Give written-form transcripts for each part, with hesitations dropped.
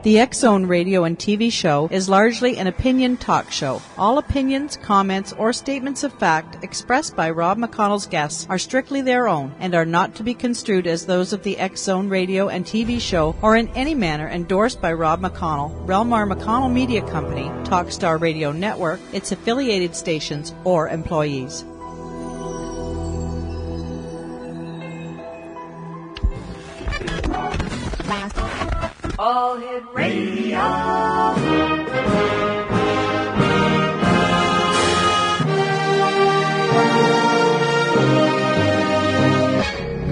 The X Zone radio and TV show is largely an opinion talk show. All opinions, comments, or statements of fact expressed by Rob McConnell's guests are strictly their own and are not to be construed as those of the X Zone radio and TV show or in any manner endorsed by Rob McConnell, REL-MAR McConnell Media Company, Talkstar Radio Network, its affiliated stations, or employees. All Hit Radio.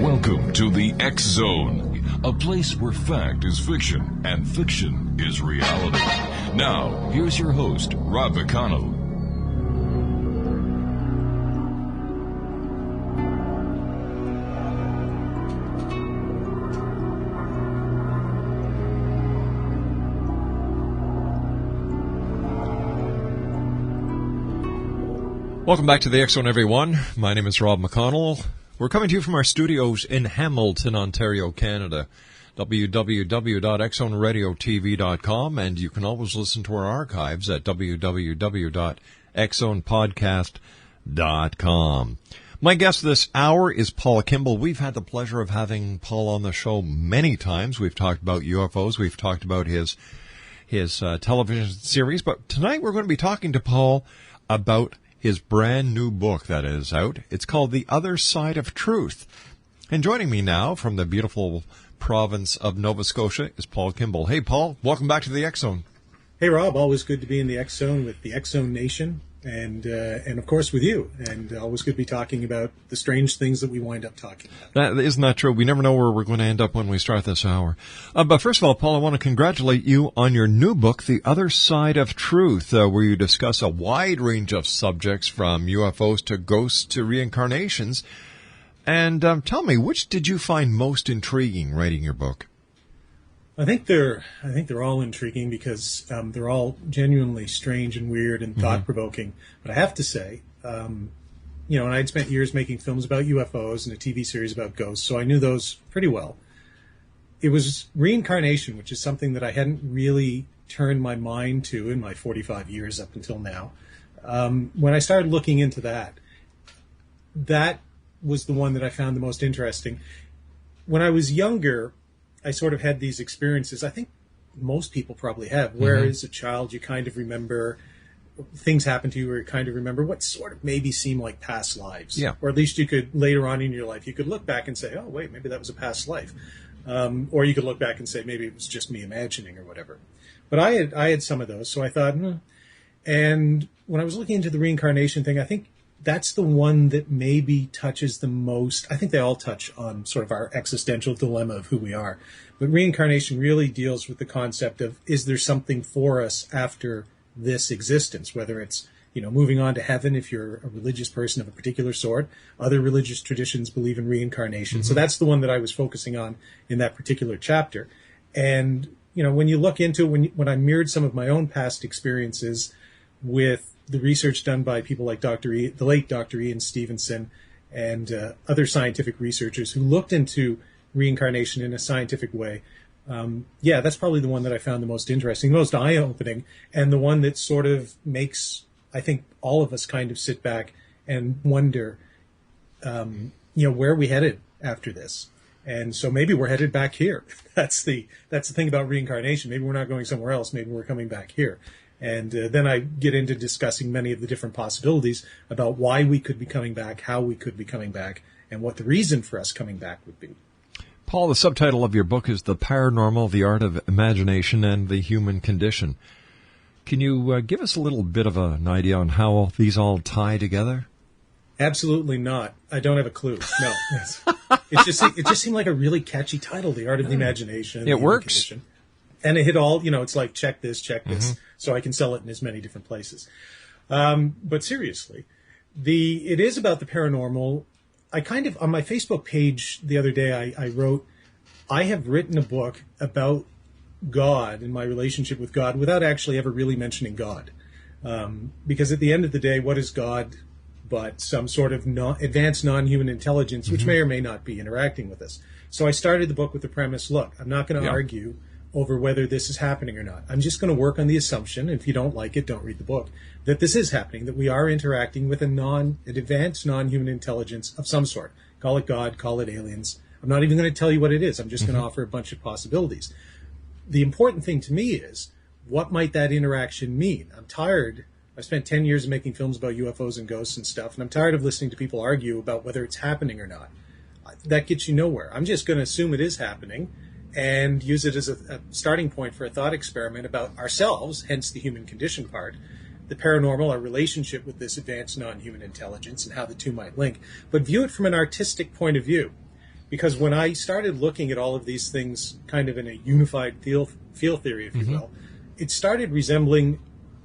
Welcome to the X Zone, a place where fact is fiction and fiction is reality. Now, here's your host, Rob McConnell. Welcome back to the X Zone, everyone. My name is Rob McConnell. We're coming to you from our studios in Hamilton, Ontario, Canada. www.xzoneradiotv.com, and you can always listen to our archives at www.xzonepodcast.com. My guest this hour is Paul Kimball. We've had the pleasure of having Paul on the show many times. We've talked about UFOs. We've talked about his television series. But tonight we're going to be talking to Paul about his brand new book that is out. It's called The Other Side of Truth. And joining me now from the beautiful province of Nova Scotia is Paul Kimball. Hey, Paul, welcome back to the X Zone. Hey, Rob, always good to be in the X Zone with the X Zone Nation and of course with you. And always good to be talking about the strange things that we wind up talking about. Isn't that true? We never know where we're going to end up when we start this hour. But first of all, Paul, I want to congratulate you on your new book, The Other Side of Truth, where you discuss a wide range of subjects from UFOs to ghosts to reincarnations. And tell me, which did you find most intriguing writing your book? I think they're all intriguing because they're all genuinely strange and weird and thought-provoking. But I have to say, and I'd spent years making films about UFOs and a TV series about ghosts, so I knew those pretty well. It was reincarnation, which is something that I hadn't really turned my mind to in my 45 years up until now. When I started looking into that was the one that I found the most interesting. When I was younger, I sort of had these experiences, I think most people probably have, where as a child you kind of remember, things happen to you where you kind of remember what sort of maybe seem like past lives. Yeah. Or at least you could, later on in your life, you could look back and say, oh, wait, maybe that was a past life. Or you could look back and say, maybe it was just me imagining or whatever. But I had some of those, so I thought, And when I was looking into the reincarnation thing, I think that's the one that maybe touches the most. I think they all touch on sort of our existential dilemma of who we are. But reincarnation really deals with the concept of, is there something for us after this existence, whether it's, moving on to heaven if you're a religious person of a particular sort. Other religious traditions believe in reincarnation. So that's the one that I was focusing on in that particular chapter. And, when you look into, when I mirrored some of my own past experiences with the research done by people like the late Dr. Ian Stevenson and other scientific researchers who looked into reincarnation in a scientific way. That's probably the one that I found the most interesting, most eye-opening, and the one that sort of makes, I think, all of us kind of sit back and wonder, where are we headed after this? And so maybe we're headed back here. That's the thing about reincarnation. Maybe we're not going somewhere else. Maybe we're coming back here. And then I get into discussing many of the different possibilities about why we could be coming back, how we could be coming back, and what the reason for us coming back would be. Paul, the subtitle of your book is The Paranormal, the Art of Imagination, and the Human Condition. Can you give us a little bit of an idea on how these all tie together? Absolutely not. I don't have a clue. No. It just seemed like a really catchy title, The Art of the Imagination. It works. Condition. And it hit all, it's like, check this, so I can sell it in as many different places. But seriously, it is about the paranormal. I kind of, on my Facebook page the other day, I wrote, I have written a book about God and my relationship with God without actually ever really mentioning God. Because at the end of the day, what is God but some sort of advanced non-human intelligence, which may or may not be interacting with us? So I started the book with the premise, look, I'm not going to argue over whether this is happening or not. I'm just going to work on the assumption, and if you don't like it, don't read the book, that this is happening, that we are interacting with an advanced non-human intelligence of some sort. Call it God, call it aliens. I'm not even going to tell you what it is. I'm just going to offer a bunch of possibilities. The important thing to me is, what might that interaction mean? I'm tired. I've spent 10 years making films about UFOs and ghosts and stuff, and I'm tired of listening to people argue about whether it's happening or not. That gets you nowhere. I'm just going to assume it is happening and use it as a starting point for a thought experiment about ourselves, hence the human condition part, the paranormal, our relationship with this advanced non-human intelligence, and how the two might link, but view it from an artistic point of view. Because when I started looking at all of these things kind of in a unified feel theory, if you will, it started resembling,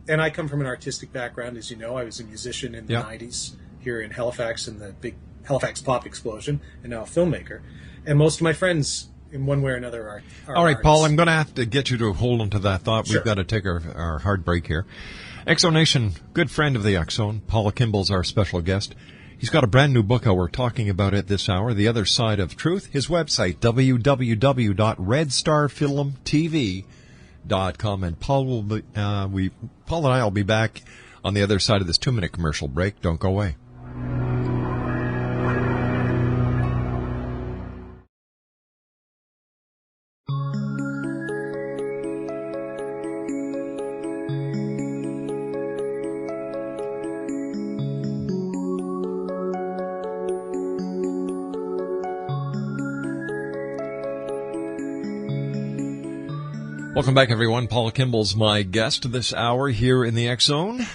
and I come from an artistic background, as you know. I was a musician in the 90s here in Halifax in the big Halifax pop explosion, and now a filmmaker. And most of my friends, in one way or another, are all right, artists. Paul, I'm going to have to get you to hold on to that thought. Sure. We've got to take our hard break here. Exonation, good friend of the Exxon, Paul Kimball's our special guest. He's got a brand new book out. We're talking about it this hour, The Other Side of Truth. His website, www.redstarfilmtv.com. And Paul Paul and I will be back on the other side of this 2-minute commercial break. Don't go away. Welcome back, everyone. Paul Kimball's my guest this hour here in the X-Zone.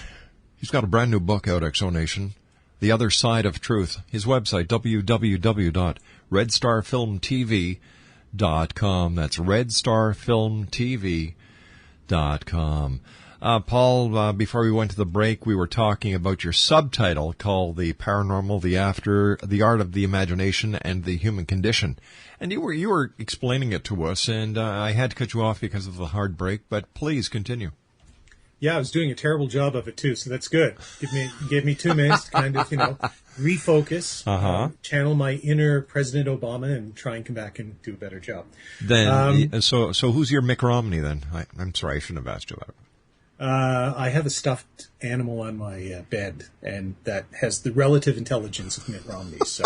He's got a brand new book out, Exonation, The Other Side of Truth. His website, www.redstarfilmtv.com. That's redstarfilmtv.com. Paul, before we went to the break, we were talking about your subtitle called The Paranormal, the Art of the Imagination, and the Human Condition. And you were explaining it to us, and I had to cut you off because of the hard break, but please continue. Yeah, I was doing a terrible job of it too, so that's good. Gave me 2 minutes to kind of, refocus, channel my inner President Obama, and try and come back and do a better job. Then, so who's your Mitt Romney then? I'm sorry, I shouldn't have asked you that. I have a stuffed animal on my bed, and that has the relative intelligence of Mitt Romney. So,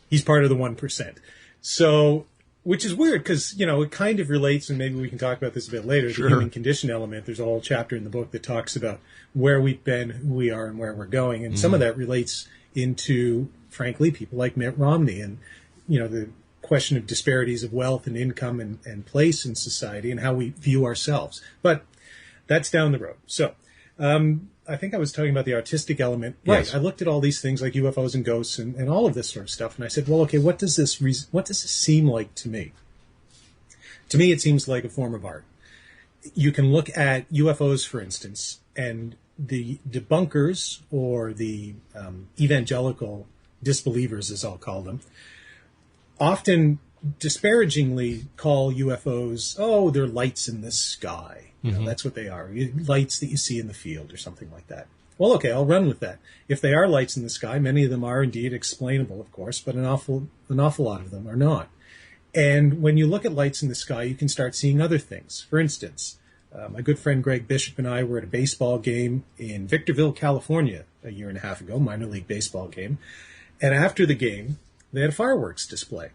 he's part of the 1%. So, which is weird because it kind of relates, and maybe we can talk about this a bit later. Sure. The human condition element. There's a whole chapter in the book that talks about where we've been, who we are, and where we're going, and some of that relates into, frankly, people like Mitt Romney, and the question of disparities of wealth and income and place in society and how we view ourselves. But that's down the road. So I think I was talking about the artistic element. Yes. Right. I looked at all these things like UFOs and ghosts and all of this sort of stuff. And I said, well, okay, what does this seem like to me? To me, it seems like a form of art. You can look at UFOs, for instance, and the debunkers or the evangelical disbelievers, as I'll call them, often disparagingly call UFOs, they're lights in the sky. That's what they are. Lights that you see in the field or something like that. Well, okay, I'll run with that. If they are lights in the sky, many of them are indeed explainable, of course, but an awful lot of them are not. And when you look at lights in the sky, you can start seeing other things. For instance, my good friend Greg Bishop and I were at a baseball game in Victorville, California, a year and a half ago, minor league baseball game. And after the game, they had a fireworks display.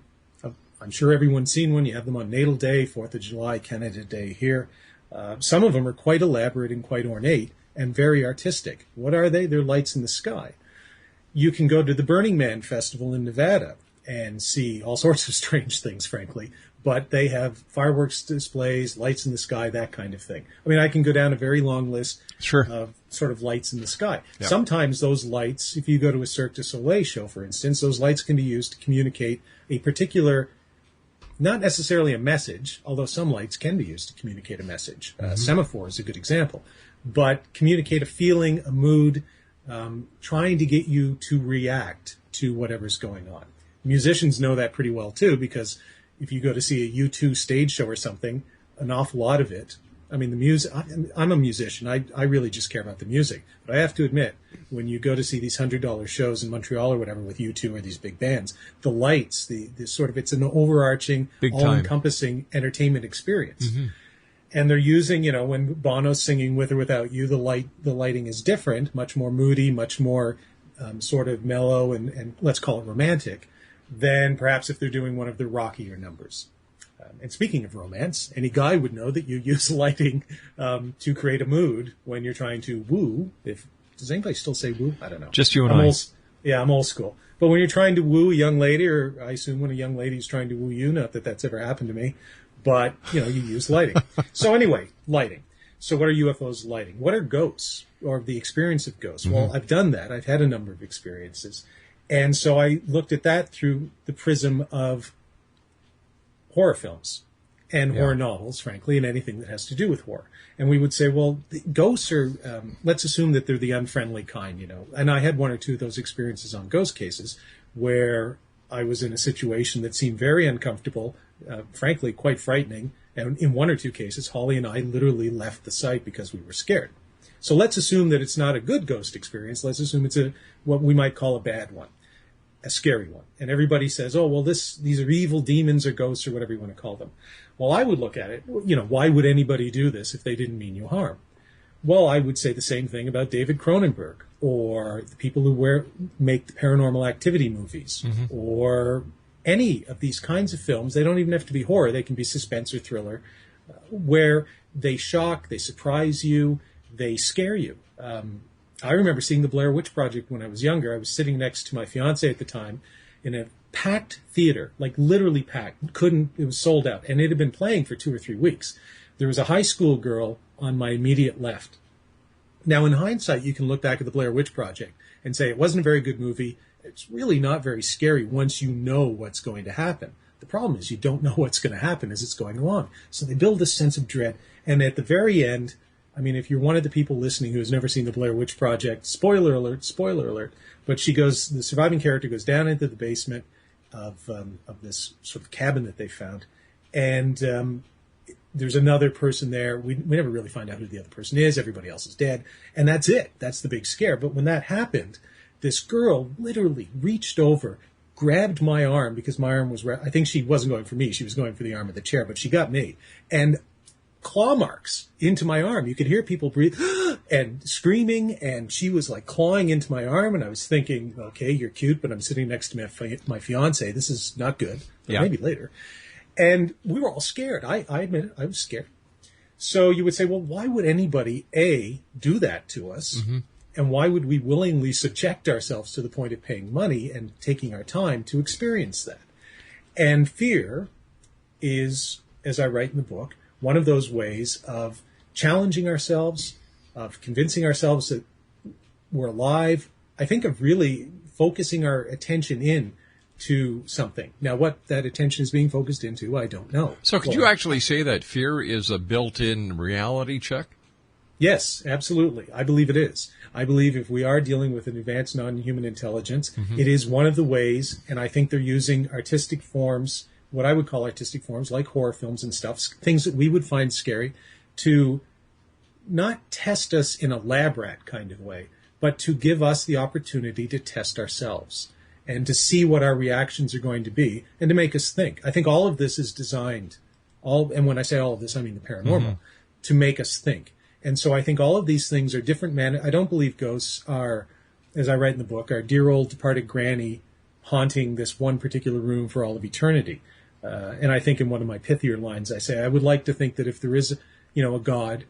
I'm sure everyone's seen one. You have them on Natal Day, 4th of July, Canada Day here. Some of them are quite elaborate and quite ornate and very artistic. What are they? They're lights in the sky. You can go to the Burning Man Festival in Nevada and see all sorts of strange things, frankly. But they have fireworks displays, lights in the sky, that kind of thing. I mean, I can go down a very long list of sort of lights in the sky. Yep. Sometimes those lights, if you go to a Cirque du Soleil show, for instance, those lights can be used to communicate a particular, not necessarily a message, although some lights can be used to communicate a message. Semaphore is a good example. But communicate a feeling, a mood, trying to get you to react to whatever's going on. Musicians know that pretty well, too, because if you go to see a U2 stage show or something, an awful lot of it, I mean, the music, I'm a musician. I really just care about the music. But I have to admit, when you go to see these $100 shows in Montreal or whatever with U2 or these big bands, the lights, the sort of, it's an overarching, all-encompassing entertainment experience. Mm-hmm. And they're using, you know, when Bono's singing With or Without You, the lighting is different, much more moody, much more sort of mellow and let's call it romantic, than perhaps if they're doing one of the rockier numbers. And speaking of romance, any guy would know that you use lighting to create a mood when you're trying to woo. Does anybody still say woo? I don't know. Just you and I. I'm old school. But when you're trying to woo a young lady, or I assume when a young lady is trying to woo you, not that that's ever happened to me, but, you know, you use lighting. So anyway, lighting. So what are UFOs lighting? What are ghosts, or the experience of ghosts? Mm-hmm. Well, I've done that. I've had a number of experiences. And so I looked at that through the prism of horror films and horror novels, frankly, and anything that has to do with horror. And we would say, well, the ghosts are, let's assume that they're the unfriendly kind, you know. And I had one or two of those experiences on ghost cases where I was in a situation that seemed very uncomfortable, frankly, quite frightening. And in one or two cases, Holly and I literally left the site because we were scared. So let's assume that it's not a good ghost experience. Let's assume it's what we might call a bad one, a scary one. And everybody says, oh, well, these are evil demons or ghosts or whatever you want to call them. Well, I would look at it, you know, why would anybody do this if they didn't mean you harm? Well, I would say the same thing about David Cronenberg or the people who make the Paranormal Activity movies, mm-hmm. or any of these kinds of films. They don't even have to be horror. They can be suspense or thriller, where they shock, they surprise you, they scare you. I remember seeing the Blair Witch Project when I was younger. I was sitting next to my fiance at the time in a packed theater, like literally packed. It was sold out, and it had been playing for 2 or 3 weeks. There was a high school girl on my immediate left. Now, in hindsight, you can look back at the Blair Witch Project and say it wasn't a very good movie. It's really not very scary once you know what's going to happen. The problem is you don't know what's going to happen as it's going along. So they build this sense of dread. And at the very end, I mean, if you're one of the people listening who has never seen the Blair Witch Project, spoiler alert, but the surviving character goes down into the basement of this sort of cabin that they found. And there's another person there. We never really find out who the other person is. Everybody else is dead. And that's it. That's the big scare. But when that happened, this girl literally reached over, grabbed my arm, because my arm was, I think she wasn't going for me. She was going for the arm of the chair, but she got me. And claw marks into my arm. You could hear people breathe and screaming, and she was like clawing into my arm. And I was thinking, okay, you're cute, but I'm sitting next to my fiance. This is not good. But maybe later. And we were all scared. I admit it. I was scared. So you would say, well, why would anybody, A, do that to us? Mm-hmm. And why would we willingly subject ourselves to the point of paying money and taking our time to experience that? And fear is, as I write in the book, one of those ways of challenging ourselves, of convincing ourselves that we're alive. I think of really focusing our attention in to something. Now, what that attention is being focused into, I don't know. So could you actually say that fear is a built-in reality check? Yes, absolutely. I believe it is. I believe if we are dealing with an advanced non-human intelligence, mm-hmm. it is one of the ways, and I think they're using artistic forms, what I would call artistic forms, like horror films and stuff, things that we would find scary, to not test us in a lab rat kind of way, but to give us the opportunity to test ourselves and to see what our reactions are going to be and to make us think. I think all of this is designed, and when I say all of this, I mean the paranormal, mm-hmm. to make us think. And so I think all of these things are different. I don't believe ghosts are, as I write in the book, our dear old departed granny haunting this one particular room for all of eternity. And I think in one of my pithier lines, I say, I would like to think that if there is, a God,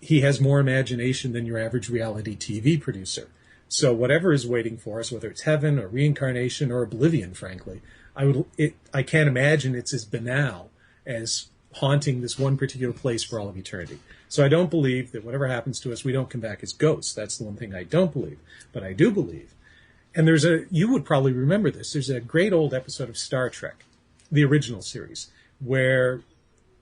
he has more imagination than your average reality TV producer. So whatever is waiting for us, whether it's heaven or reincarnation or oblivion, frankly, I can't imagine it's as banal as haunting this one particular place for all of eternity. So I don't believe that whatever happens to us, we don't come back as ghosts. That's the one thing I don't believe. But I do believe. And you would probably remember this. There's a great old episode of Star Trek, the original series, where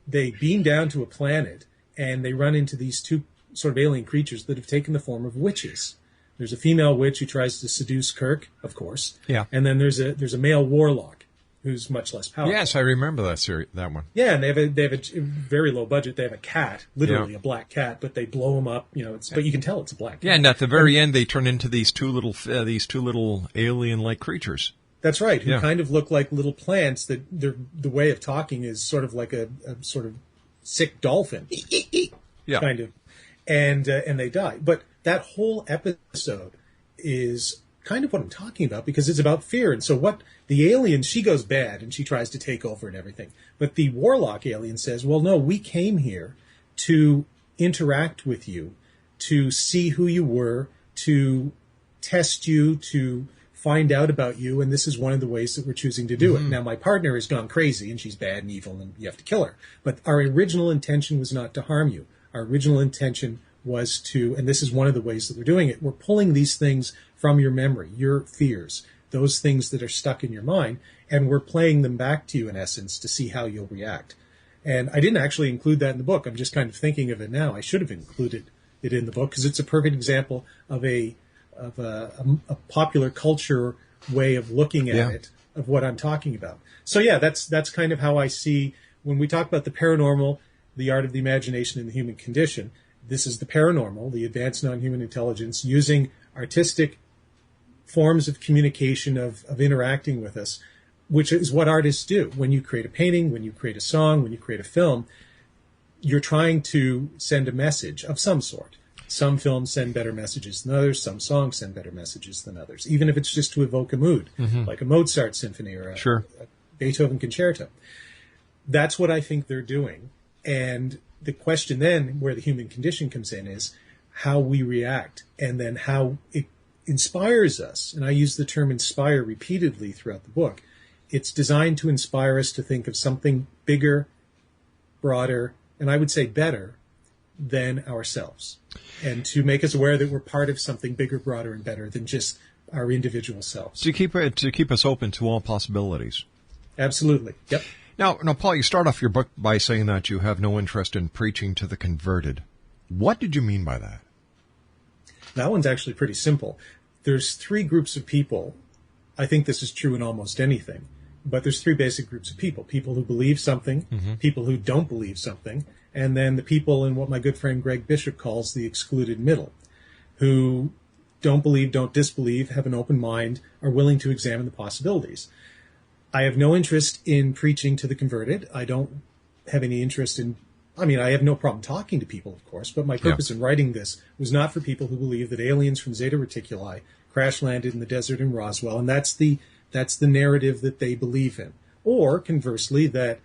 they beam down to a planet and they run into these two sort of alien creatures that have taken the form of witches. There's a female witch who tries to seduce Kirk, of course. Yeah. And then there's a male warlock. who's much less powerful. Yes, I remember that one. Yeah, and they have a very low budget. They have a cat, literally a black cat, but they blow him up. But you can tell it's a black cat. Yeah, and at the very end, they turn into these two little alien-like creatures. That's right. Who kind of look like little plants. That the way of talking is sort of like a sort of sick dolphin. Kind of, and they die. But that whole episode is kind of what I'm talking about, because it's about fear. And so what the alien, she goes bad and she tries to take over and everything. But the warlock alien says, well, no, we came here to interact with you, to see who you were, to test you, to find out about you. And this is one of the ways that we're choosing to do it. Now, my partner has gone crazy and she's bad and evil and you have to kill her. But our original intention was not to harm you. Our original intention was to, and this is one of the ways that we're doing it, we're pulling these things from your memory, your fears, those things that are stuck in your mind, and we're playing them back to you, in essence, to see how you'll react. And I didn't actually include that in the book. I'm just kind of thinking of it now. I should have included it in the book, because it's a perfect example of a popular culture way of looking at it, of what I'm talking about. So yeah, that's kind of how I see, when we talk about the paranormal, the art of the imagination and the human condition, this is the paranormal, the advanced non-human intelligence, using artistic forms of communication, of interacting with us, which is what artists do. When you create a painting, when you create a song, when you create a film, you're trying to send a message of some sort. Some films send better messages than others. Some songs send better messages than others, even if it's just to evoke a mood, like a Mozart symphony or a Beethoven concerto. That's what I think they're doing. And the question then, where the human condition comes in, is how we react, and then how it inspires us. And I use the term inspire repeatedly throughout the book. It's designed to inspire us to think of something bigger, broader, and I would say better than ourselves, and to make us aware that we're part of something bigger, broader, and better than just our individual selves. To keep us open to all possibilities. Absolutely. Yep. Now, Paul, you start off your book by saying that you have no interest in preaching to the converted. What did you mean by that? That one's actually pretty simple. There's three groups of people. I think this is true in almost anything, but there's three basic groups of people. People who believe something, people who don't believe something, and then the people in what my good friend Greg Bishop calls the excluded middle, who don't believe, don't disbelieve, have an open mind, are willing to examine the possibilities. I have no interest in preaching to the converted. I don't have any interest in, I have no problem talking to people, of course, but my purpose in writing this was not for people who believe that aliens from Zeta Reticuli crash landed in the desert in Roswell, and that's the narrative that they believe in. Or, conversely, that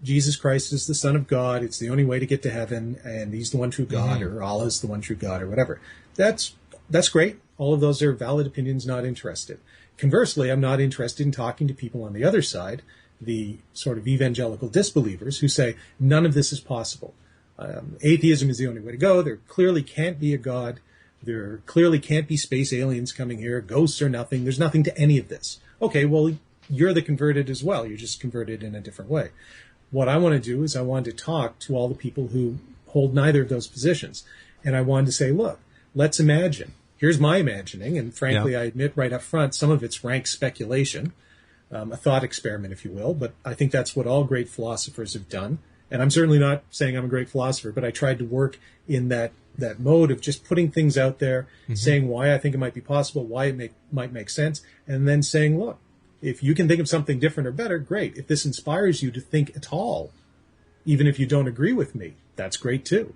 Jesus Christ is the Son of God, it's the only way to get to heaven, and he's the one true God, or Allah is the one true God, or whatever. That's great. All of those are valid opinions, not interested. Conversely, I'm not interested in talking to people on the other side, the sort of evangelical disbelievers, who say none of this is possible. Atheism is the only way to go. There clearly can't be a God. There clearly can't be space aliens coming here. Ghosts are nothing. There's nothing to any of this. Okay, well, you're the converted as well. You're just converted in a different way. What I want to do is I want to talk to all the people who hold neither of those positions. And I wanted to say, look, let's imagine. Here's my imagining, and frankly, I admit right up front, some of it's rank speculation, a thought experiment, if you will, but I think that's what all great philosophers have done. And I'm certainly not saying I'm a great philosopher, but I tried to work in that mode of just putting things out there, saying why I think it might be possible, why it might make sense, and then saying, look, if you can think of something different or better, great. If this inspires you to think at all, even if you don't agree with me, that's great too.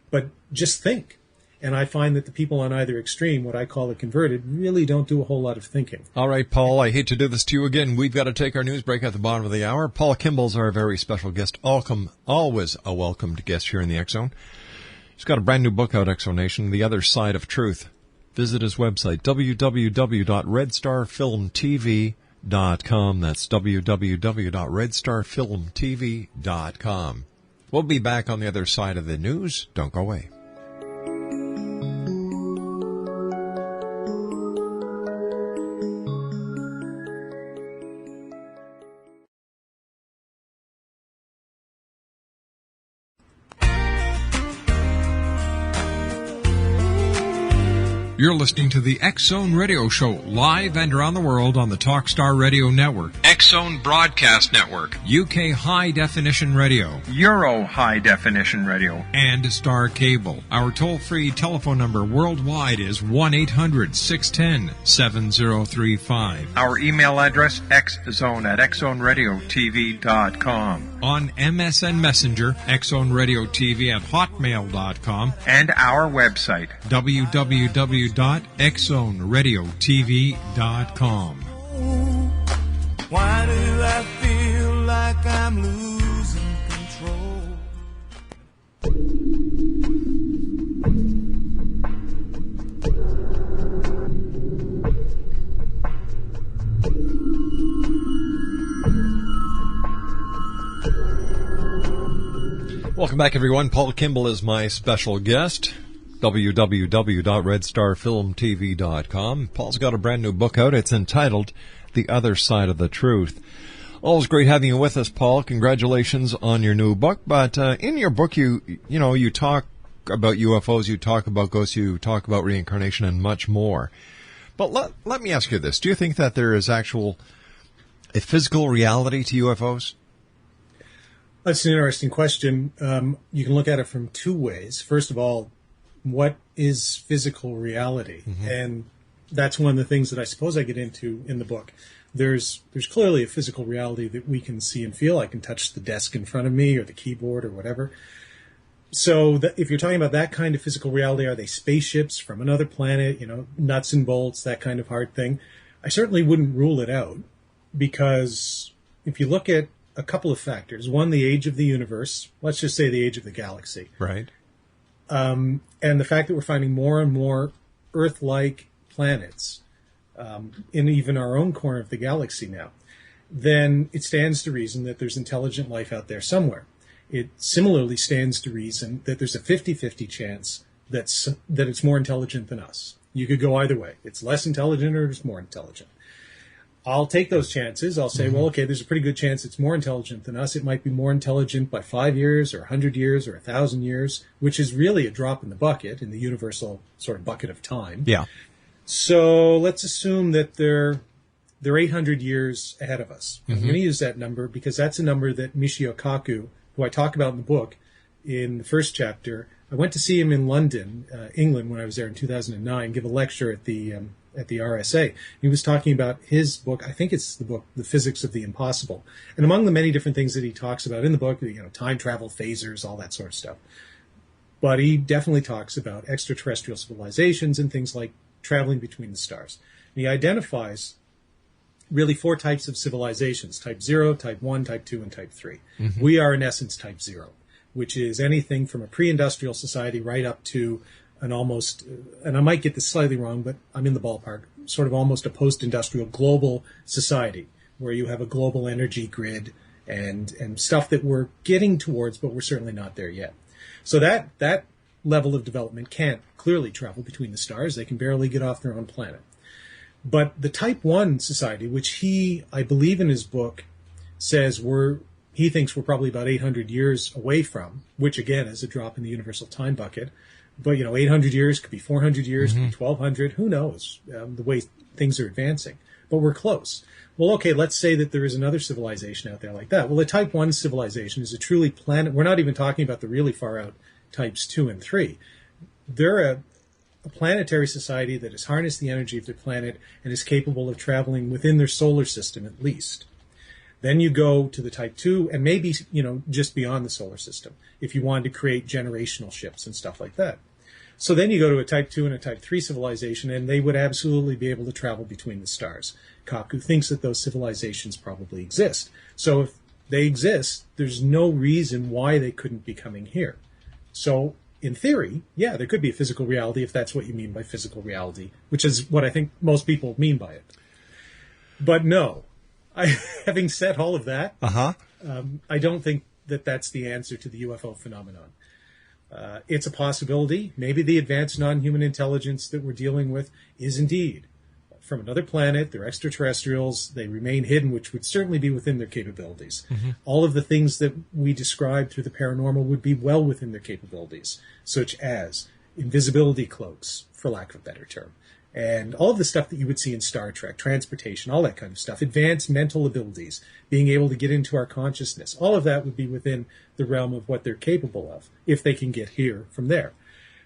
But just think. And I find that the people on either extreme, what I call the converted, really don't do a whole lot of thinking. All right, Paul, I hate to do this to you again. We've got to take our news break at the bottom of the hour. Paul Kimball's our very special guest. Always a welcomed guest here in the X Zone. He's got a brand new book out, X Zone Nation, The Other Side of Truth. Visit his website, www.redstarfilmtv.com. That's www.redstarfilmtv.com. We'll be back on the other side of the news. Don't go away. You're listening to the X Zone Radio Show, live and around the world on the Talkstar Radio Network, X Zone Broadcast Network, UK High Definition Radio, Euro High Definition Radio, and Star Cable. Our toll-free telephone number worldwide is 1-800-610-7035. Our email address, xzone@xzoneradiotv.com. On MSN Messenger, xzoneradiotv@hotmail.com. And our website, www.xzoneradiotv.com. Why do I feel like I'm losing control? Welcome back, everyone. Paul Kimball is my special guest. www.redstarfilmtv.com. Paul's got a brand new book out. It's entitled The Other Side of the Truth. Always great having you with us, Paul. Congratulations on your new book. But in your book, you talk about UFOs, you talk about ghosts, you talk about reincarnation, and much more. But let me ask you this. Do you think that there is a physical reality to UFOs? That's an interesting question. You can look at it from two ways. First of all, what is physical reality? Mm-hmm. And that's one of the things that I suppose I get into in the book. There's clearly a physical reality that we can see and feel. I can touch the desk in front of me or the keyboard or whatever. So if you're talking about that kind of physical reality, are they spaceships from another planet, nuts and bolts, that kind of hard thing? I certainly wouldn't rule it out, because if you look at a couple of factors. One, the age of the universe. Let's just say the age of the galaxy. Right. And the fact that we're finding more and more Earth-like planets in even our own corner of the galaxy now, then it stands to reason that there's intelligent life out there somewhere. It similarly stands to reason that there's a 50-50 chance that it's more intelligent than us. You could go either way. It's less intelligent or it's more intelligent. I'll take those chances. I'll say, well, okay, there's a pretty good chance it's more intelligent than us. It might be more intelligent by 5 years or 100 years or 1,000 years, which is really a drop in the bucket, in the universal sort of bucket of time. Yeah. So let's assume that they're 800 years ahead of us. Mm-hmm. I'm going to use that number because that's a number that Michio Kaku, who I talk about in the book in the first chapter, I went to see him in London, England, when I was there in 2009, give a lecture at the RSA. He was talking about his book. I think it's the book, The Physics of the Impossible. And among the many different things that he talks about in the book, time travel, phasers, all that sort of stuff. But he definitely talks about extraterrestrial civilizations and things like traveling between the stars. And he identifies really 4 types of civilizations: type 0, type 1, type 2, and type 3. Mm-hmm. We are, in essence, type 0, which is anything from a pre-industrial society right up to an almost, and I might get this slightly wrong, but I'm in the ballpark, sort of almost a post-industrial global society where you have a global energy grid and stuff that we're getting towards, but we're certainly not there yet. So that level of development can't clearly travel between the stars. They can barely get off their own planet. But the type 1 society, which he, I believe in his book, says he thinks we're probably about 800 years away from, which again is a drop in the universal time bucket. But, 800 years, could be 400 years, could be 1,200, who knows, the way things are advancing. But we're close. Well, okay, let's say that there is another civilization out there like that. Well, a type 1 civilization is a truly we're not even talking about the really far out types 2 and 3. They're a planetary society that has harnessed the energy of their planet and is capable of traveling within their solar system at least. Then you go to the type 2 and maybe, just beyond the solar system if you wanted to create generational ships and stuff like that. So then you go to a type 2 and a type 3 civilization, and they would absolutely be able to travel between the stars. Kaku thinks that those civilizations probably exist. So if they exist, there's no reason why they couldn't be coming here. So in theory, yeah, there could be a physical reality if that's what you mean by physical reality, which is what I think most people mean by it. But no. Having said all of that, I don't think that that's the answer to the UFO phenomenon. It's a possibility. Maybe the advanced non-human intelligence that we're dealing with is indeed from another planet. They're extraterrestrials. They remain hidden, which would certainly be within their capabilities. Mm-hmm. All of the things that we describe through the paranormal would be well within their capabilities, such as invisibility cloaks, for lack of a better term, and all of the stuff that you would see in Star Trek, transportation, all that kind of stuff, advanced mental abilities, being able to get into our consciousness, all of that would be within the realm of what they're capable of, if they can get here from there.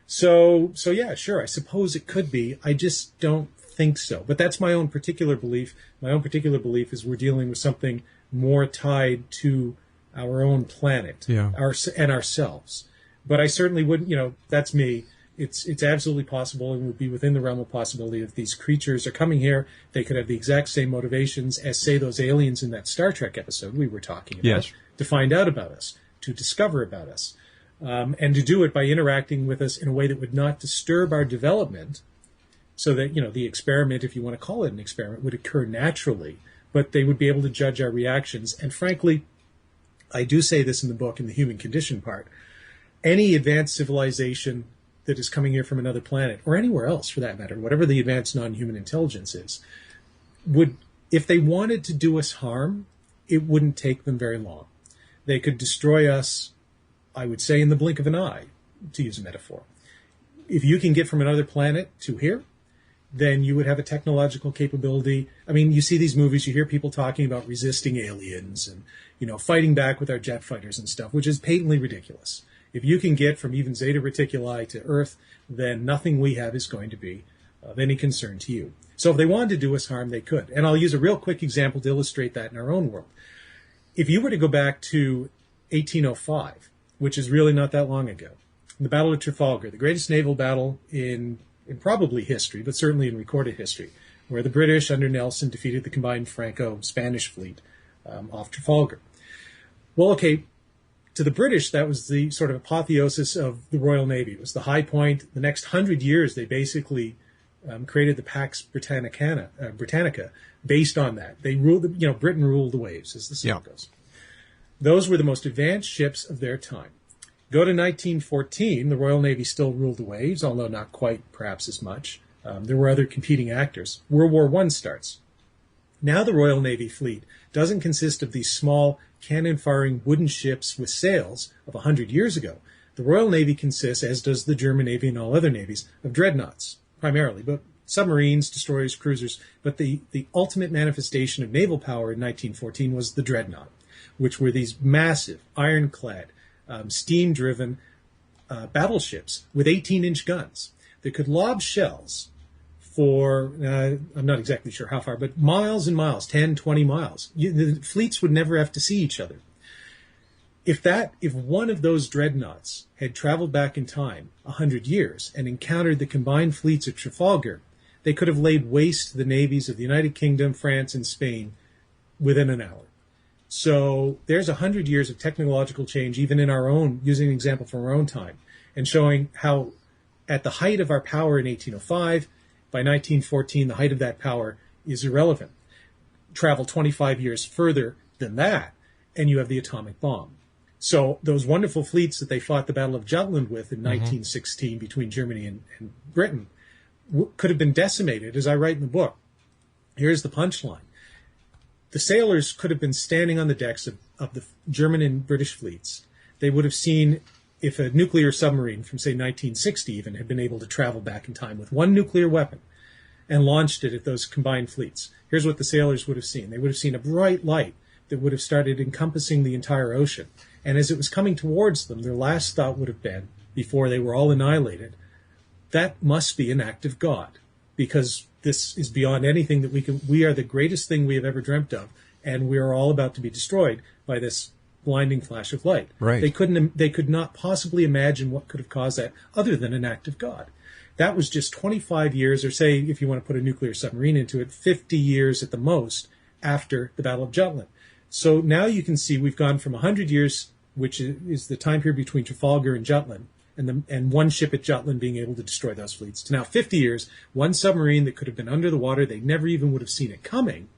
So yeah, sure, I suppose it could be. I just don't think so. But that's my own particular belief. My own particular belief is we're dealing with something more tied to our own planet and ourselves. But I certainly wouldn't, that's me. It's absolutely possible and would be within the realm of possibility if these creatures are coming here. They could have the exact same motivations as, say, those aliens in that Star Trek episode we were talking about, to find out about us, to discover about us, and to do it by interacting with us in a way that would not disturb our development, so that, the experiment, if you want to call it an experiment, would occur naturally, but they would be able to judge our reactions. And frankly, I do say this in the book, in the human condition part, any advanced civilization that is coming here from another planet, or anywhere else for that matter, whatever the advanced non-human intelligence is, would, if they wanted to do us harm, it wouldn't take them very long. They could destroy us, I would say, in the blink of an eye, to use a metaphor. If you can get from another planet to here, then you would have a technological capability. I mean, you see these movies, you hear people talking about resisting aliens and, fighting back with our jet fighters and stuff, which is patently ridiculous. If you can get from even Zeta Reticuli to Earth, then nothing we have is going to be of any concern to you. So if they wanted to do us harm, they could. And I'll use a real quick example to illustrate that in our own world. If you were to go back to 1805, which is really not that long ago, the Battle of Trafalgar, the greatest naval battle in probably history, but certainly in recorded history, where the British under Nelson defeated the combined Franco-Spanish fleet off Trafalgar. Well, okay, to the British, that was the sort of apotheosis of the Royal Navy. It was the high point. The next 100 years, they basically created the Pax Britannica based on that. They ruled, Britain ruled the waves, as the saying goes. Those were the most advanced ships of their time. Go to 1914, the Royal Navy still ruled the waves, although not quite perhaps as much. There were other competing actors. World War I starts. Now the Royal Navy fleet doesn't consist of these small cannon-firing wooden ships with sails of 100 years ago. The Royal Navy consists, as does the German Navy and all other navies, of dreadnoughts, primarily, but submarines, destroyers, cruisers. But the ultimate manifestation of naval power in 1914 was the dreadnought, which were these massive, ironclad, steam-driven battleships with 18-inch guns that could lob shells for, I'm not exactly sure how far, but miles and miles, 10, 20 miles. The fleets would never have to see each other. If one of those dreadnoughts had traveled back in time 100 years and encountered the combined fleets of Trafalgar, they could have laid waste to the navies of the United Kingdom, France, and Spain within an hour. So there's 100 years of technological change, even in our own, using an example from our own time, and showing how at the height of our power in 1805, by 1914, the height of that power is irrelevant. Travel 25 years further than that, and you have the atomic bomb. So those wonderful fleets that they fought the Battle of Jutland with in 1916 between Germany and Britain could have been decimated, as I write in the book. Here's the punchline. The sailors could have been standing on the decks of the German and British fleets. They would have seen if a nuclear submarine from, say, 1960 even had been able to travel back in time with one nuclear weapon and launched it at those combined fleets. Here's what the sailors would have seen. They would have seen a bright light that would have started encompassing the entire ocean. And as it was coming towards them, their last thought would have been, before they were all annihilated, that must be an act of God, because this is beyond anything that we are the greatest thing we have ever dreamt of, and we are all about to be destroyed by this blinding flash of light. Right. They could not possibly imagine what could have caused that other than an act of God. That was just 25 years, or say, if you want to put a nuclear submarine into it, 50 years at the most after the Battle of Jutland. So now you can see we've gone from 100 years, which is the time period between Trafalgar and Jutland, and one ship at Jutland being able to destroy those fleets, to now 50 years, one submarine that could have been under the water, they never even would have seen it coming,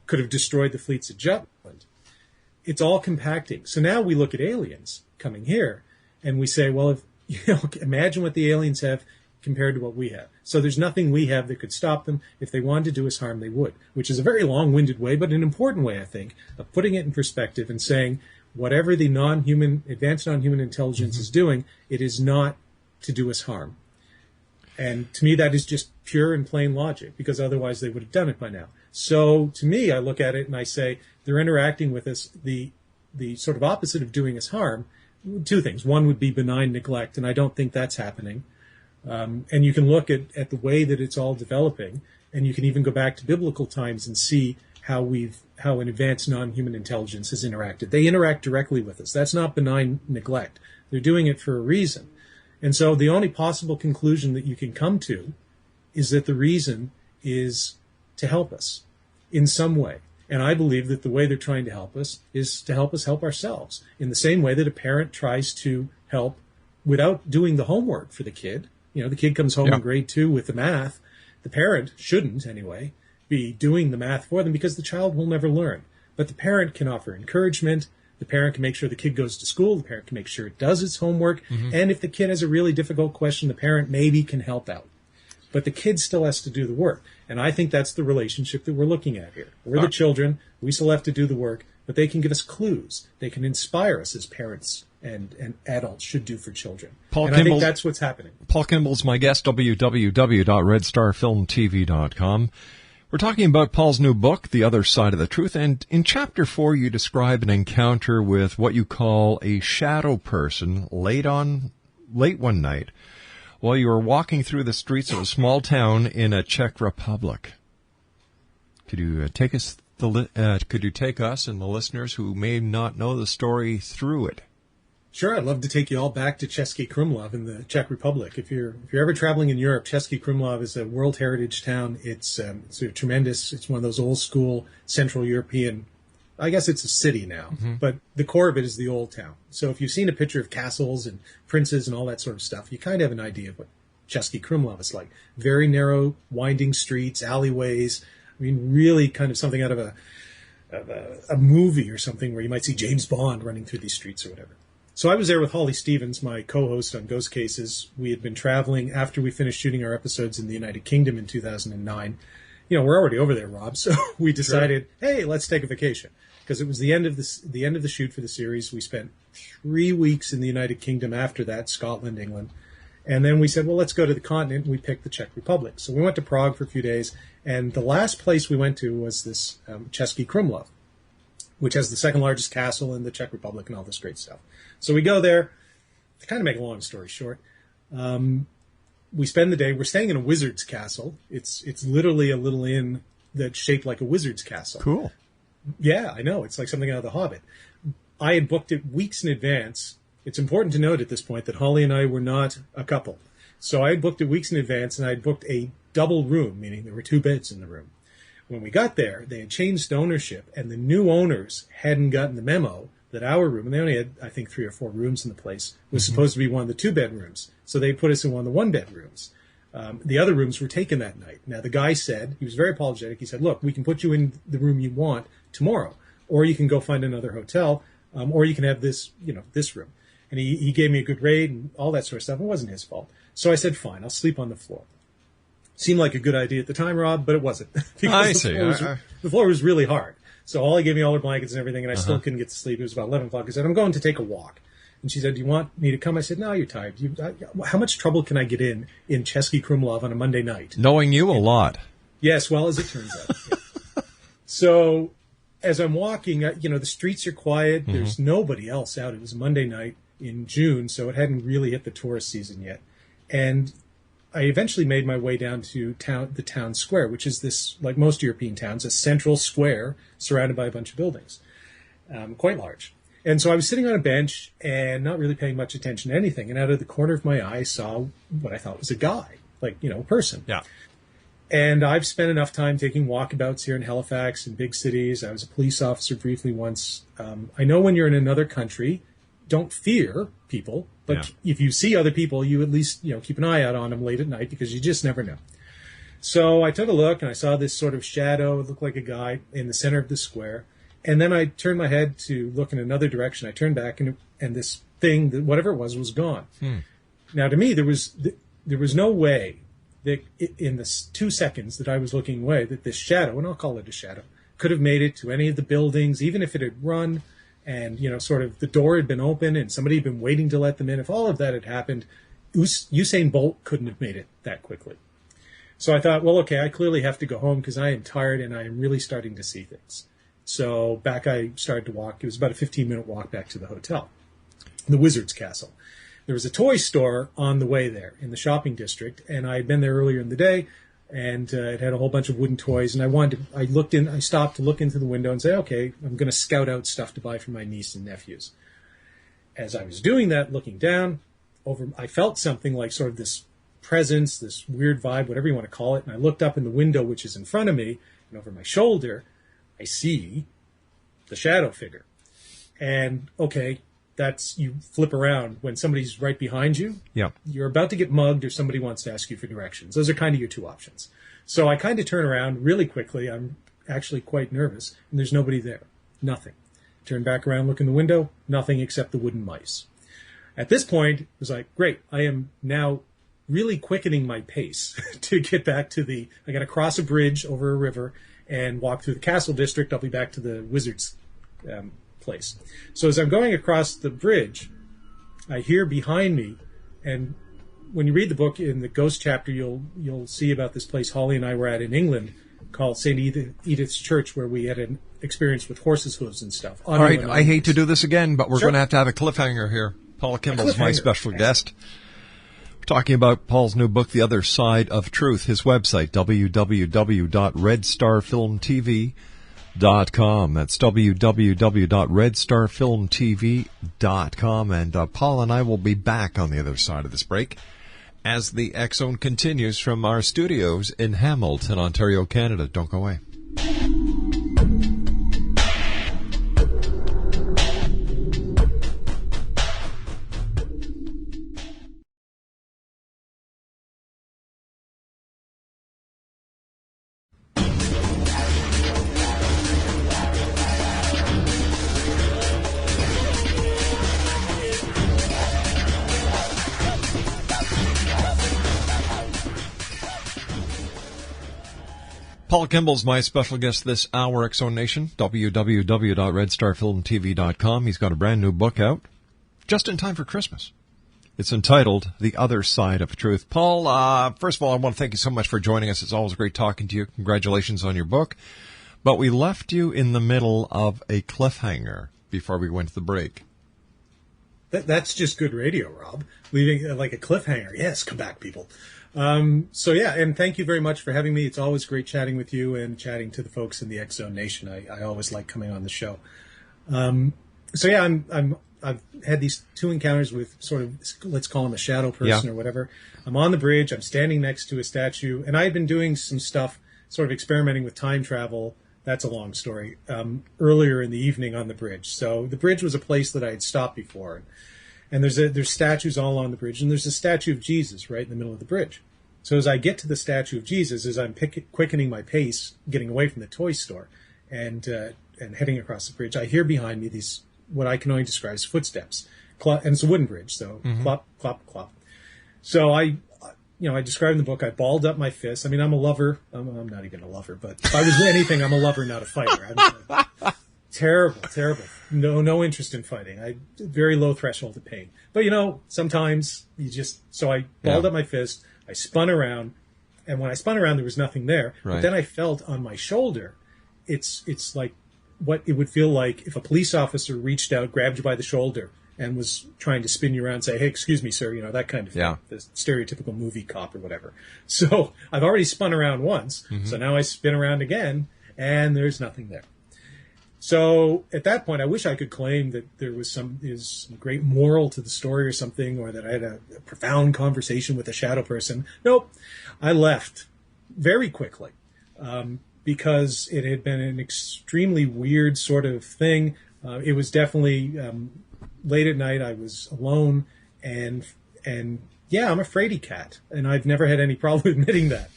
could have destroyed the fleets at Jutland. It's all compacting. So now we look at aliens coming here, and we say, well, imagine what the aliens have compared to what we have. So there's nothing we have that could stop them. If they wanted to do us harm, they would, which is a very long-winded way, but an important way, I think, of putting it in perspective and saying, whatever the advanced non-human intelligence is doing, it is not to do us harm. And to me, that is just pure and plain logic, because otherwise they would have done it by now. So to me, I look at it and I say they're interacting with us. The sort of opposite of doing us harm, two things. One would be benign neglect, and I don't think that's happening. And you can look at the way that it's all developing, and you can even go back to biblical times and see how an advanced non-human intelligence has interacted. They interact directly with us. That's not benign neglect. They're doing it for a reason. And so the only possible conclusion that you can come to is that the reason is to help us in some way. And I believe that the way they're trying to help us is to help us help ourselves, in the same way that a parent tries to help without doing the homework for the kid. You know, the kid comes home in grade 2 with the math. The parent shouldn't, anyway, be doing the math for them, because the child will never learn. But the parent can offer encouragement. The parent can make sure the kid goes to school. The parent can make sure it does its homework. And if the kid has a really difficult question, the parent maybe can help out. But the kid still has to do the work. And I think that's the relationship that we're looking at here. We're the children. We still have to do the work, but they can give us clues. They can inspire us as parents and adults should do for children. I think that's what's happening. Paul Kimball's my guest, www.redstarfilmtv.com. We're talking about Paul's new book, The Other Side of the Truth, and in Chapter 4 you describe an encounter with what you call a shadow person late one night while you were walking through the streets of a small town in a Czech Republic. Could you take us and the listeners who may not know the story through it? Sure, I'd love to take you all back to Český Krumlov in the Czech Republic. If you're ever traveling in Europe, Český Krumlov is a World Heritage town. It's a tremendous. It's one of those old school Central European. I guess it's a city now, but the core of it is the old town. So if you've seen a picture of castles and princes and all that sort of stuff, you kind of have an idea of what Český Krumlov is like. Very narrow, winding streets, alleyways. I mean, really kind of something out of a movie or something, where you might see James Bond running through these streets or whatever. So I was there with Holly Stevens, my co-host on Ghost Cases. We had been traveling after we finished shooting our episodes in the United Kingdom in 2009. You know, we're already over there, Rob. So we decided, hey, let's take a vacation, because it was the end of the shoot for the series. We spent 3 weeks in the United Kingdom after that, Scotland, England. And then we said, well, let's go to the continent. And we picked the Czech Republic. So we went to Prague for a few days. And the last place we went to was this Český Krumlov, which has the second largest castle in the Czech Republic and all this great stuff. So we go there. To kind of make a long story short, we spend the day. We're staying in a wizard's castle. It's literally a little inn that's shaped like a wizard's castle. Cool. Yeah, I know. It's like something out of The Hobbit. I had booked it weeks in advance. It's important to note at this point that Holly and I were not a couple. So I had booked it weeks in advance, and I had booked a double room, meaning there were 2 beds in the room. When we got there, they had changed ownership, and the new owners hadn't gotten the memo that our room, and they only had, I think, 3 or 4 rooms in the place, was supposed to be one of the 2-bedrooms. So they put us in one of the 1-bedrooms. The other rooms were taken that night. Now, the guy said, he was very apologetic. He said, look, we can put you in the room you want tomorrow, or you can go find another hotel, or you can have this, this room. And he gave me a good rate and all that sort of stuff. It wasn't his fault. So I said, fine, I'll sleep on the floor. Seemed like a good idea at the time, Rob, but it wasn't. I see. The floor was really hard. So Holly gave me all her blankets and everything, and I still couldn't get to sleep. It was about 11 o'clock. I said, I'm going to take a walk. And she said, do you want me to come? I said, no, you're tired. How much trouble can I get in Český Krumlov on a Monday night? Knowing you a lot. Yes, well, as it turns out. Yeah. So as I'm walking, the streets are quiet. There's nobody else out. It was a Monday night in June, so it hadn't really hit the tourist season yet. And I eventually made my way down to the town square, which is this, like most European towns, a central square surrounded by a bunch of buildings, quite large. And so I was sitting on a bench and not really paying much attention to anything. And out of the corner of my eye, I saw what I thought was a guy, a person. Yeah. And I've spent enough time taking walkabouts here in Halifax and big cities. I was a police officer briefly once. I know when you're in another country, don't fear people, but if you see other people, you at least, keep an eye out on them late at night, because you just never know. So I took a look and I saw this sort of shadow. It looked like a guy in the center of the square. And then I turned my head to look in another direction. I turned back and this thing, whatever it was gone. Now, to me, there was no way that in the 2 seconds that I was looking away, that this shadow, and I'll call it a shadow, could have made it to any of the buildings, even if it had run and, sort of the door had been open and somebody had been waiting to let them in. If all of that had happened, Usain Bolt couldn't have made it that quickly. So I thought, well, okay, I clearly have to go home because I am tired and I am really starting to see things. So back I started to walk. It was about a 15-minute walk back to the hotel, the Wizard's Castle. There was a toy store on the way there in the shopping district, and I had been there earlier in the day, and it had a whole bunch of wooden toys. And I stopped to look into the window and say, okay, I'm going to scout out stuff to buy for my niece and nephews. As I was doing that, looking down, I felt something like sort of this presence, this weird vibe, whatever you want to call it. And I looked up in the window, which is in front of me, and over my shoulder, I see the shadow figure. And okay, you flip around when somebody's right behind you. Yeah. You're about to get mugged or somebody wants to ask you for directions. Those are kind of your two options. So I kind of turn around really quickly. I'm actually quite nervous, and there's nobody there. Nothing. Turn back around, look in the window, nothing except the wooden mice. At this point, it was like, great, I am now really quickening my pace to get back to I got to cross a bridge over a river and walk through the castle district. I'll be back to the wizard's place. So as I'm going across the bridge, I hear behind me, and when you read the book in the ghost chapter, you'll see about this place Holly and I were at in England called St. Edith's Church, where we had an experience with horses' hooves and stuff. All right, I hate to do this again, but we're going to have a cliffhanger here. Paula Kimball is my special guest. We're talking about Paul's new book, The Other Side of Truth, his website, www.redstarfilmtv.com. That's www.redstarfilmtv.com. And Paul and I will be back on the other side of this break as the X Zone continues from our studios in Hamilton, Ontario, Canada. Don't go away. Paul Kimball's my special guest this hour, X Zone Nation, www.redstarfilmtv.com. He's got a brand new book out, just in time for Christmas. It's entitled The Other Side of Truth. Paul, first of all, I want to thank you so much for joining us. It's always great talking to you. Congratulations on your book. But we left you in the middle of a cliffhanger before we went to the break. That's just good radio, Rob. Leaving like a cliffhanger. Yes, come back, people. So yeah, and thank you very much for having me. It's always great chatting with you and chatting to the folks in the X Zone Nation. I always like coming on the show. So yeah, I've had these two encounters with sort of, let's call him a shadow person or whatever. I'm on the bridge. I'm standing next to a statue, and I had been doing some stuff, sort of experimenting with time travel. That's a long story. Earlier in the evening on the bridge. So the bridge was a place that I had stopped before. And there's statues all on the bridge, and there's a statue of Jesus right in the middle of the bridge. So as I get to the statue of Jesus, as I'm quickening my pace, getting away from the toy store, and heading across the bridge, I hear behind me these what I can only describe as footsteps, and it's a wooden bridge, so clop, clop, clop. So I describe in the book, I balled up my fist. I mean, I'm a lover. I'm not even a lover, but if I was anything, I'm a lover, not a fighter. Terrible. No interest in fighting. Very low threshold of pain. But sometimes so I balled up my fist, I spun around, and when I spun around, there was nothing there. Right. But then I felt on my shoulder, it's like what it would feel like if a police officer reached out, grabbed you by the shoulder, and was trying to spin you around and say, hey, excuse me, sir, that kind of thing. Yeah. The stereotypical movie cop or whatever. So I've already spun around once, so now I spin around again, and there's nothing there. So at that point, I wish I could claim that there was some great moral to the story or something, or that I had a profound conversation with a shadow person. Nope. I left very quickly because it had been an extremely weird sort of thing. It was definitely late at night. I was alone, and yeah, I'm a fraidy cat, and I've never had any problem admitting that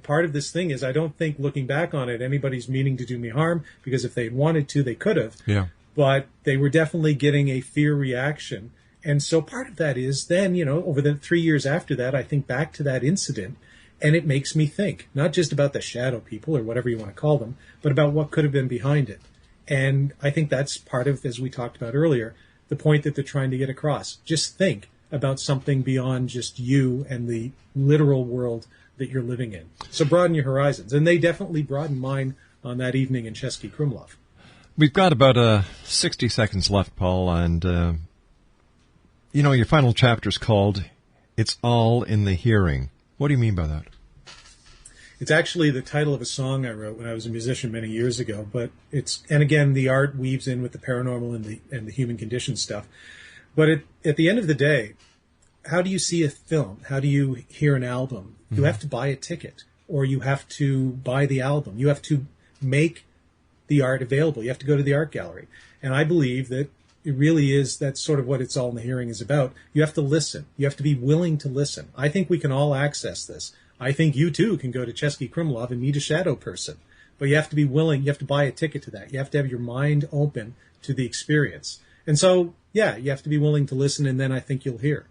part of this thing is I don't think, looking back on it, anybody's meaning to do me harm, because if they wanted to, they could have. Yeah. But they were definitely getting a fear reaction. And so part of that is then, over the 3 years after that, I think back to that incident, and it makes me think, not just about the shadow people or whatever you want to call them, but about what could have been behind it. And I think that's part of, as we talked about earlier, the point that they're trying to get across. Just think about something beyond just you and the literal world that you're living in. So broaden your horizons. And they definitely broadened mine on that evening in Český Krumlov. We've got about 60 seconds left, Paul, and your final chapter's called It's All in the Hearing. What do you mean by that? It's actually the title of a song I wrote when I was a musician many years ago, but and again, the art weaves in with the paranormal and the human condition stuff. But at the end of the day, how do you see a film? How do you hear an album? You have to buy a ticket, or you have to buy the album. You have to make the art available. You have to go to the art gallery. And I believe that it really is, that's sort of what It's All in the Hearing is about. You have to listen. You have to be willing to listen. I think we can all access this. I think you too can go to Český Krumlov and meet a shadow person. But you have to be willing, you have to buy a ticket to that. You have to have your mind open to the experience. And so, yeah, you have to be willing to listen, and then I think you'll hear.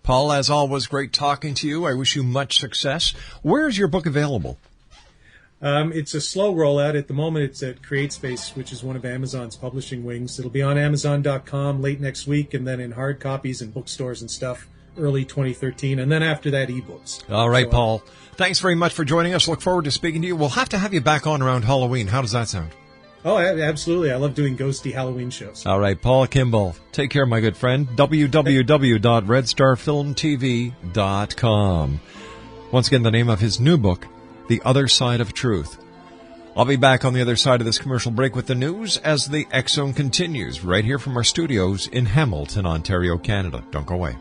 Paul, as always, great talking to you. I wish you much success. Where is your book available? It's a slow rollout. At the moment, it's at CreateSpace, which is one of Amazon's publishing wings. It'll be on Amazon.com late next week, and then in hard copies in bookstores and stuff early 2013, and then after that, ebooks. All right, So, Paul. Thanks very much for joining us. Look forward to speaking to you. We'll have to have you back on around Halloween. How does that sound? Oh, absolutely. I love doing ghosty Halloween shows. All right, Paul Kimball. Take care, my good friend. www.redstarfilmtv.com. Once again, the name of his new book, The Other Side of Truth. I'll be back on the other side of this commercial break with the news as the X Zone continues right here from our studios in Hamilton, Ontario, Canada. Don't go away.